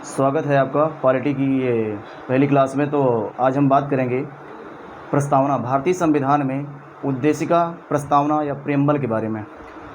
स्वागत है आपका पॉलिटी की ये पहली क्लास में। तो आज हम बात करेंगे प्रस्तावना, भारतीय संविधान में उद्देशिका, प्रस्तावना या प्रियम्बल के बारे में।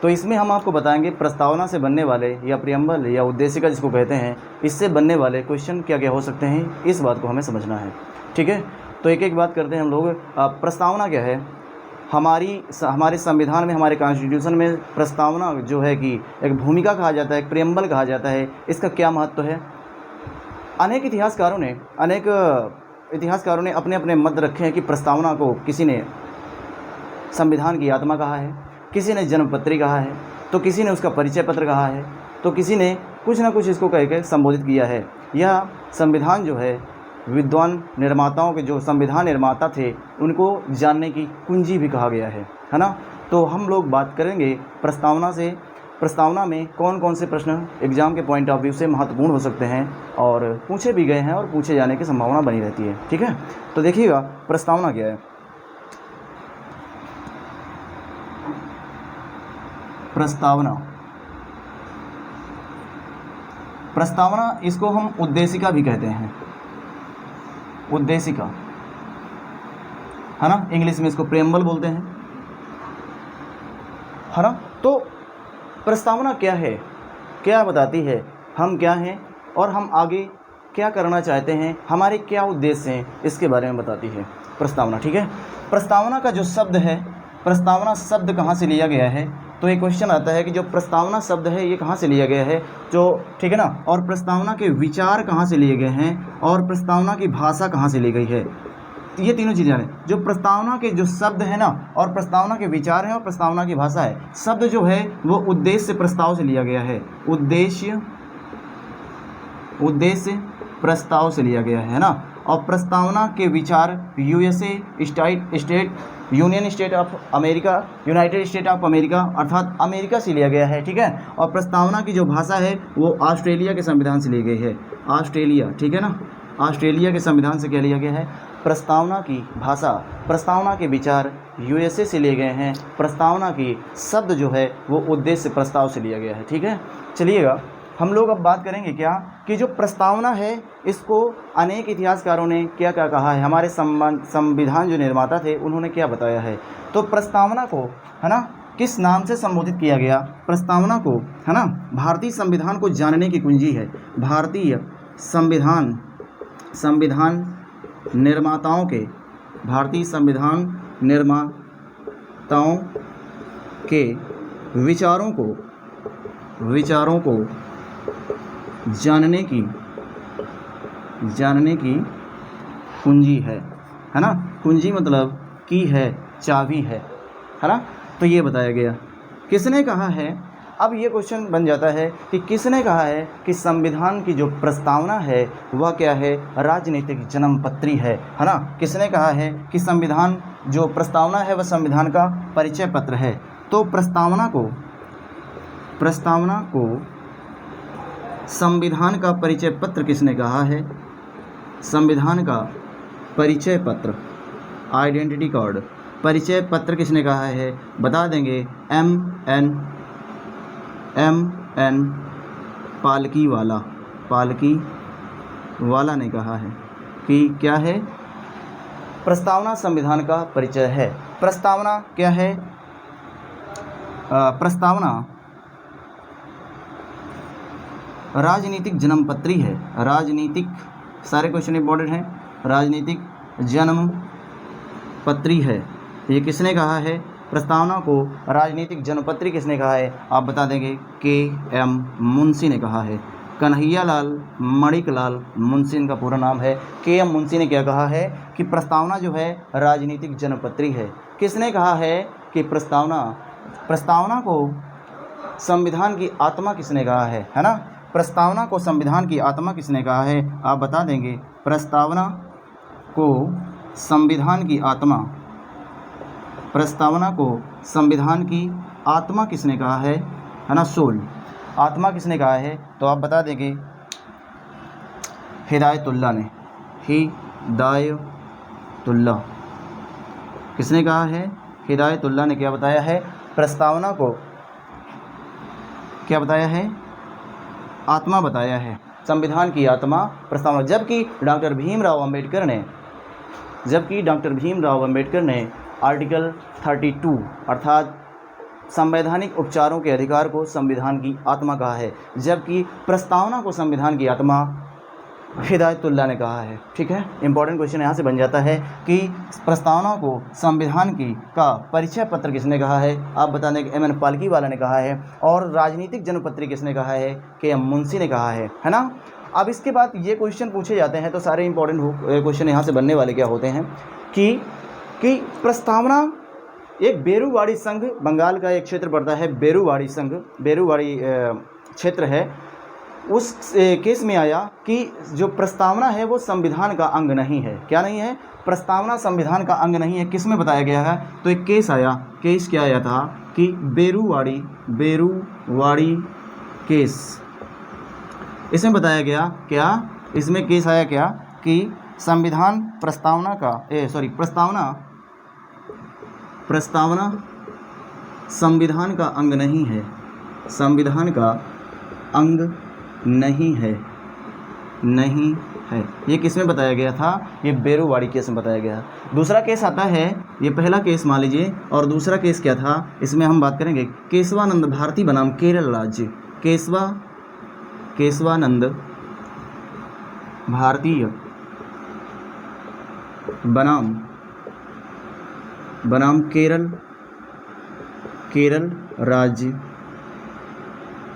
तो इसमें हम आपको बताएंगे प्रस्तावना से बनने वाले या प्रियम्बल या उद्देशिका जिसको कहते हैं, इससे बनने वाले क्वेश्चन क्या क्या हो सकते हैं, इस बात को हमें समझना है। ठीक है, तो एक एक बात करते हैं हम लोग। प्रस्तावना क्या है? हमारे संविधान में, हमारे कॉन्स्टिट्यूशन में प्रस्तावना जो है कि एक भूमिका कहा जाता है, एक प्रियम्बल कहा जाता है। इसका क्या महत्व है? अनेक इतिहासकारों ने अपने अपने मत रखे हैं कि प्रस्तावना को किसी ने संविधान की आत्मा कहा है, किसी ने जन्मपत्री कहा है, तो किसी ने उसका परिचय पत्र कहा है, तो किसी ने कुछ ना कुछ इसको कह के संबोधित किया है। यह संविधान जो है विद्वान निर्माताओं के, जो संविधान निर्माता थे, उनको जानने की कुंजी भी कहा गया है ना। तो हम लोग बात करेंगे प्रस्तावना में कौन कौन से प्रश्न एग्ज़ाम के पॉइंट ऑफ व्यू से महत्वपूर्ण हो सकते हैं और पूछे भी गए हैं और पूछे जाने की संभावना बनी रहती है। ठीक है, तो देखिएगा प्रस्तावना क्या है। प्रस्तावना इसको हम उद्देशिका भी कहते हैं, उद्देशिका है ना। इंग्लिश में इसको प्रियम्बल बोलते हैं, है ना। तो प्रस्तावना क्या है, क्या बताती है, हम क्या हैं और हम आगे क्या करना चाहते हैं, हमारे क्या उद्देश्य हैं, इसके बारे में बताती है प्रस्तावना। ठीक है, प्रस्तावना का जो शब्द है, प्रस्तावना शब्द कहाँ से लिया गया है? तो एक क्वेश्चन आता है कि जो प्रस्तावना शब्द है ये कहाँ से लिया गया है, जो ठीक है ना, और प्रस्तावना के विचार कहाँ से लिए गए हैं और प्रस्तावना की भाषा कहाँ से ली गई है। ये तीनों चीज़ें जाने। जो प्रस्तावना के जो शब्द है ना, और प्रस्तावना के विचार हैं और प्रस्तावना की भाषा है। शब्द जो है वो उद्देश्य प्रस्ताव से लिया गया है, उद्देश्य प्रस्ताव से लिया गया है ना। और प्रस्तावना के विचार union state of America, United state of America अर्थात अमेरिका से लिया गया है। ठीक है, और प्रस्तावना की जो भाषा है वो ऑस्ट्रेलिया के संविधान से ली गई है, ऑस्ट्रेलिया। ठीक है ना, ऑस्ट्रेलिया के संविधान से क्या लिया गया है? प्रस्तावना की भाषा, प्रस्तावना के विचार यूएसए से लिए गए हैं, प्रस्तावना की शब्द जो है वो उद्देश्य प्रस्ताव से लिया गया है। ठीक है, चलिएगा हम लोग अब बात करेंगे क्या कि जो प्रस्तावना है इसको अनेक इतिहासकारों ने क्या क्या कहा है, हमारे संविधान जो निर्माता थे उन्होंने क्या बताया है। तो प्रस्तावना को है ना किस नाम से संबोधित किया गया? प्रस्तावना को है ना भारतीय संविधान को जानने की कुंजी है। भारतीय संविधान निर्माताओं के, भारतीय संविधान निर्माताओं के विचारों को जानने की कुंजी है ना। कुंजी मतलब की है, चाबी है ना। तो ये बताया गया। किसने कहा है? अब ये क्वेश्चन बन जाता है कि किसने कहा है कि संविधान की जो प्रस्तावना है वह क्या है? राजनीतिक जन्मपत्री है ना। किसने कहा है कि संविधान जो प्रस्तावना है वह संविधान का परिचय पत्र है। तो प्रस्तावना को संविधान का परिचय पत्र किसने कहा है? संविधान का परिचय पत्र, आइडेंटिटी कार्ड, परिचय पत्र किसने कहा है? बता देंगे एम.एन. पालकी वाला ने कहा है कि क्या है? प्रस्तावना संविधान का परिचय है। प्रस्तावना क्या है? प्रस्तावना राजनीतिक जन्मपत्री है। राजनीतिक, सारे क्वेश्चन इंपॉर्टेंट हैं। राजनीतिक जन्मपत्री है। ये किसने कहा है? प्रस्तावना को राजनीतिक जन्मपत्री किसने कहा है? आप बता देंगे के.एम. मुंशी ने कहा है। कन्हैयालाल मणिकलाल मुंशी इनका पूरा नाम है। के.एम. मुंशी ने क्या कहा है कि प्रस्तावना जो है राजनीतिक जन्मपत्री है। किसने कहा है कि प्रस्तावना को संविधान की आत्मा किसने कहा है ना। प्रस्तावना को संविधान की आत्मा किसने कहा है? आप बता देंगे प्रस्तावना को संविधान की आत्मा, प्रस्तावना को संविधान की आत्मा किसने कहा है ना। सोल, आत्मा किसने कहा है? तो आप बता देंगे हिदायतुल्लाह ने। हिदायतुल्लाह किसने कहा है? हिदायतुल्लाह ने क्या बताया है? प्रस्तावना को क्या बताया है? आत्मा बताया है। संविधान की आत्मा प्रस्तावना। जबकि डॉक्टर भीमराव अंबेडकर ने आर्टिकल 32 अर्थात संवैधानिक उपचारों के अधिकार को संविधान की आत्मा कहा है, जबकि प्रस्तावना को संविधान की आत्मा हिदायतुल्लाह ने कहा है। ठीक है, इंपॉर्टेंट क्वेश्चन यहाँ से बन जाता है कि प्रस्तावना को संविधान की का परिचय पत्र किसने कहा है? आप बता दें कि एम एन पालकीवाला ने कहा है। और राजनीतिक जनपत्री किसने कहा है? के एम मुंशी ने कहा है ना। अब इसके बाद ये क्वेश्चन पूछे जाते हैं तो सारे इंपॉर्टेंट क्वेश्चन यहाँ से बनने वाले क्या होते हैं कि प्रस्तावना एक बेरुवाड़ी संघ, बंगाल का एक क्षेत्र पड़ता है बेरुवाड़ी संघ, बेरुवाड़ी क्षेत्र है, उस केस में आया कि जो प्रस्तावना है वो संविधान का अंग नहीं है। क्या नहीं है? प्रस्तावना संविधान का अंग नहीं है। किस में बताया गया है? तो एक केस आया, केस क्या आया था कि बेरुवाड़ी केस, इसमें बताया गया क्या, इसमें केस आया क्या कि संविधान प्रस्तावना संविधान का अंग नहीं है, संविधान का अंग नहीं है। ये किस में बताया गया था? ये बेरुवाड़ी केस में बताया गया। दूसरा केस आता है, ये पहला केस मान लीजिए, और दूसरा केस क्या था इसमें हम बात करेंगे, केशवानंद भारती बनाम केरल राज्य, केशवानंद भारतीय बनाम केरल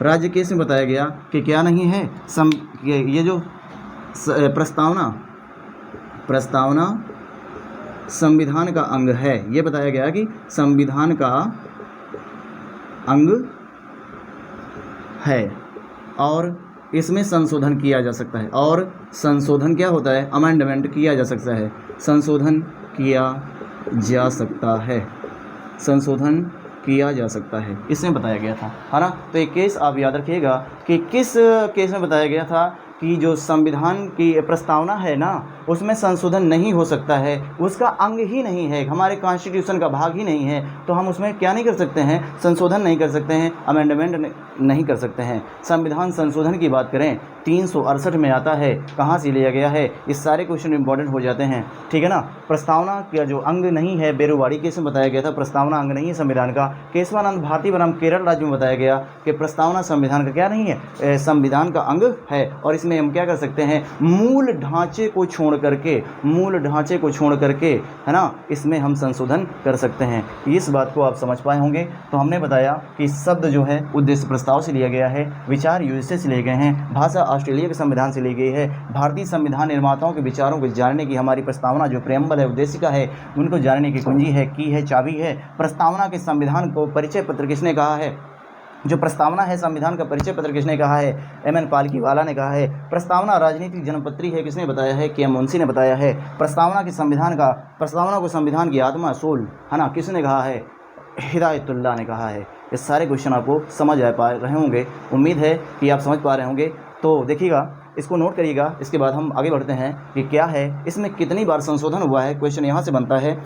राज्य केस में बताया गया कि क्या नहीं है, ये जो प्रस्तावना संविधान का अंग है। ये बताया गया कि संविधान का अंग है और इसमें संशोधन किया जा सकता है। और संशोधन क्या होता है? अमेंडमेंट किया जा सकता है, संशोधन किया जा सकता है, इसमें बताया गया था, है ना। तो एक केस आप याद रखिएगा कि किस केस में बताया गया था कि जो संविधान की प्रस्तावना है ना, उसमें संशोधन नहीं हो सकता है, उसका अंग ही नहीं है, हमारे कॉन्स्टिट्यूशन का भाग ही नहीं है, तो हम उसमें क्या नहीं कर सकते हैं? संशोधन नहीं कर सकते हैं, अमेंडमेंट नहीं कर सकते हैं। संविधान संशोधन की बात करें 368 में आता है, कहाँ से लिया गया है? इस सारे क्वेश्चन इंपॉर्टेंट हो जाते हैं, ठीक है ना। प्रस्तावना का जो अंग नहीं है, बेरुवाड़ी केस में बताया गया था प्रस्तावना अंग नहीं है संविधान का। केशवानंद भारती बनाम केरल राज्य में बताया गया कि प्रस्तावना संविधान का क्या नहीं है, संविधान का अंग है। और इसमें हम क्या कर सकते हैं? मूल ढांचे को छोड़ करके, है ना, इसमें हम संशोधन कर सकते हैं। इस बात को आप समझ पाए होंगे। तो हमने बताया कि शब्द जो है उद्देश्य प्रस्ताव से लिया गया है, विचार यूएसए से लिए गए हैं, भाषा ऑस्ट्रेलिया के संविधान से ली गई है। भारतीय संविधान निर्माताओं के विचारों को जानने की हमारी प्रस्तावना जो प्रेम्बल है, उद्देशिका है, उनको जानने की कुंजी है, की है, चाबी है। प्रस्तावना के संविधान को परिचय पत्र किसने कहा है? जो प्रस्तावना है संविधान का परिचय पत्र किसने कहा है? एम एन पालकीवाला ने कहा है। प्रस्तावना राजनीतिक जनपत्री है, किसने बताया है? के एम मुंशी ने बताया है। प्रस्तावना को संविधान की आत्मा सोल, है ना, किसने कहा है? हिदायतुल्लाह ने कहा है। ये सारे क्वेश्चन आपको समझ आ पा रहे होंगे, उम्मीद है कि आप समझ पा रहे होंगे। तो देखिएगा, इसको नोट करिएगा। इसके बाद हम आगे बढ़ते हैं कि क्या है इसमें, कितनी बार संशोधन हुआ है। क्वेश्चन यहाँ से बनता है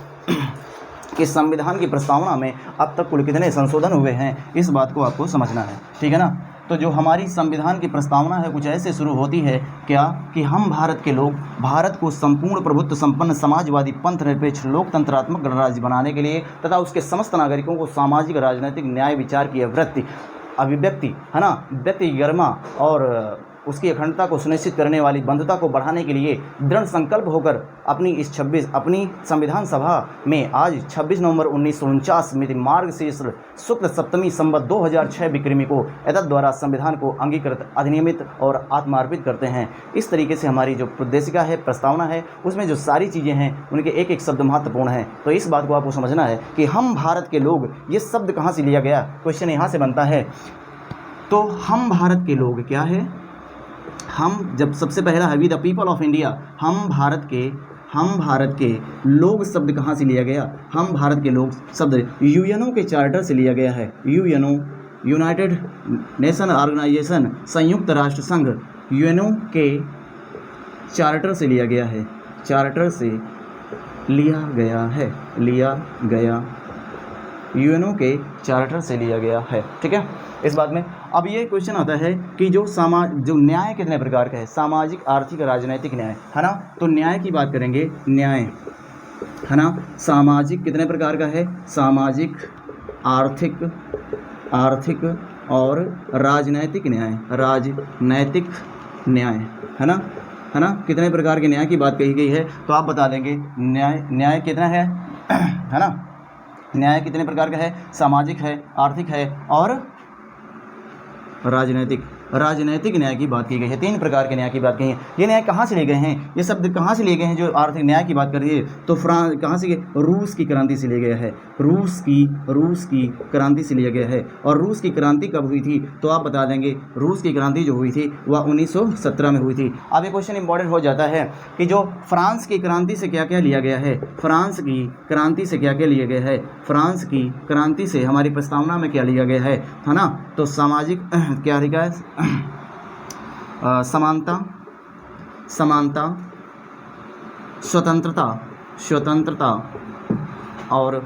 कि संविधान की प्रस्तावना में अब तक कुल कितने संशोधन हुए हैं, इस बात को आपको समझना है, ठीक है ना। तो जो हमारी संविधान की प्रस्तावना है कुछ ऐसे शुरू होती है क्या कि हम भारत के लोग भारत को संपूर्ण प्रभुत्व संपन्न समाजवादी पंथ निरपेक्ष लोकतंत्रात्मक गणराज्य बनाने के लिए तथा उसके समस्त नागरिकों को सामाजिक राजनीतिक न्याय विचार की अभिव्यक्ति, है ना, व्यक्ति गरिमा और उसकी अखंडता को सुनिश्चित करने वाली बंधुता को बढ़ाने के लिए दृढ़ संकल्प होकर अपनी संविधान सभा में आज 26 नवंबर 1949 मिति मार्गशीर्ष शुक्ल सप्तमी संवत 2006 विक्रमी को एतद द्वारा संविधान को अंगीकृत, अधिनियमित और आत्मार्पित करते हैं। इस तरीके से हमारी जो उद्देशिका है, प्रस्तावना है, उसमें जो सारी चीज़ें हैं उनके एक एक शब्द महत्वपूर्ण है। तो इस बात को आपको समझना है कि हम भारत के लोग, ये शब्द कहाँ से लिया गया, क्वेश्चन यहाँ से बनता है। तो हम भारत के लोग क्या है, हम जब सबसे पहला है we the people of India, हम भारत के लोग शब्द कहाँ से लिया गया? हम भारत के लोग शब्द यूएनओ के चार्टर से लिया गया है। यूएनओ, यूनाइटेड नेशन ऑर्गेनाइजेशन, संयुक्त राष्ट्र संघ, यूएनओ के चार्टर से लिया गया है, चार्टर से लिया गया, यूएनओ के चार्टर से लिया गया है, ठीक है। इस बात में अब ये क्वेश्चन आता है कि जो न्याय कितने प्रकार का है, सामाजिक, आर्थिक, राजनीतिक न्याय, है ना। तो न्याय की बात करेंगे, न्याय, है ना, सामाजिक कितने प्रकार का है, सामाजिक, आर्थिक और राजनैतिक न्याय, राजनैतिक न्याय, है ना, कितने प्रकार के न्याय की बात कही गई है। तो आप बता देंगे न्याय कितना है, है ना, न्याय कितने प्रकार का है, सामाजिक है, आर्थिक है और राजनैतिक न्याय की बात की गई है। 3 प्रकार के न्याय की बात कही है। ये न्याय कहाँ से लिए गए हैं, ये शब्द कहाँ से लिए गए हैं जो आर्थिक न्याय की बात कर रही है, तो कहाँ से, रूस की क्रांति से लिया गया है, रूस की क्रांति से लिया गया है। और रूस की क्रांति कब हुई थी, तो आप बता देंगे रूस की क्रांति जो हुई थी वह 1917 में हुई थी। अब ये क्वेश्चन इंपॉर्टेंट हो जाता है कि जो फ्रांस की क्रांति से क्या क्या लिया गया है, फ्रांस की क्रांति से क्या क्या लिया गया है, फ्रांस की क्रांति से हमारी प्रस्तावना में क्या लिया गया है ना। तो सामाजिक क्या लिखा है, समानता, स्वतंत्रता और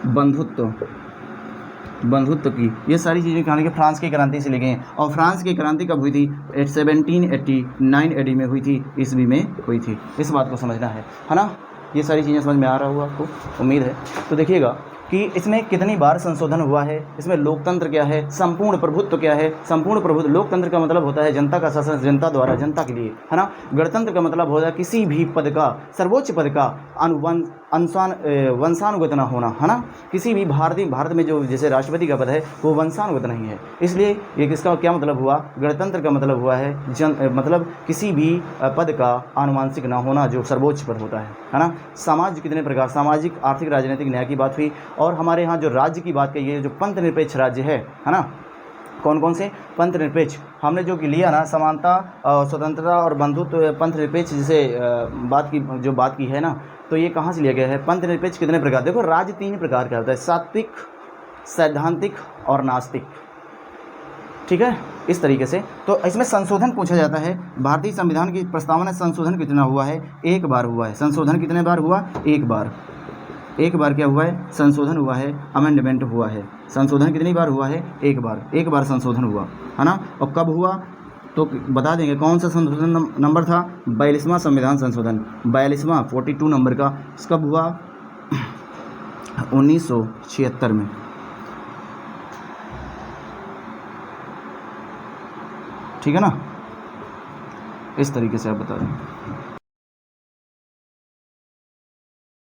बंधुत्व की, ये सारी चीज़ें कहानी के फ्रांस की क्रांति से ली गई हैं। और फ्रांस की क्रांति कब हुई थी, 1789 एडी में हुई थी, ईस्वी में हुई थी। इस बात को समझना है ना। ये सारी चीज़ें समझ में आ रहा होगा आपको, उम्मीद है। तो देखिएगा कि इसमें कितनी बार संशोधन हुआ है, इसमें लोकतंत्र क्या है, संपूर्ण प्रभुत्व क्या है। संपूर्ण प्रभुत्व, लोकतंत्र का मतलब होता है जनता का शासन, जनता द्वारा जनता के लिए, है ना। गणतंत्र का मतलब होता है किसी भी पद का, सर्वोच्च पद का वंशानुगत ना होना, है ना। किसी भी भारत में जो जैसे राष्ट्रपति का पद है वो वंशानुगत नहीं है, इसलिए ये किसका क्या मतलब हुआ, गणतंत्र का मतलब हुआ है मतलब किसी भी पद का आनुवांशिक ना होना जो सर्वोच्च पद होता है ना। समाज कितने प्रकार, सामाजिक, आर्थिक, राजनीतिक न्याय की बात हुई। और हमारे यहाँ जो राज्य की बात कही है, जो पंथ निरपेक्ष राज्य है ना, कौन कौन से पंथ निरपेक्ष, हमने जो कि लिया ना, समानता, स्वतंत्रता और बंधुत्व, पंथ निरपेक्ष जिसे बात की है ना, तो ये कहाँ से लिया गया है। पंथ निरपेक्ष कितने प्रकार, देखो राज्य 3 प्रकार का होता है, सात्विक, सैद्धांतिक और नास्तिक, ठीक है, इस तरीके से। तो इसमें संशोधन पूछा जाता है, भारतीय संविधान की प्रस्तावना संशोधन कितना हुआ है, 1 बार हुआ है। संशोधन कितने बार हुआ, 1 बार। 1 बार क्या हुआ है, संशोधन हुआ है, अमेंडमेंट हुआ है। संशोधन कितनी बार हुआ है, 1 बार। 1 बार संशोधन हुआ, है ना। और कब हुआ तो बता देंगे, कौन सा संशोधन नंबर था, 42वां संविधान संशोधन, 42वां 42 नंबर का कब हुआ, 1976 में। ठीक है ना, इस तरीके से आप बता दें।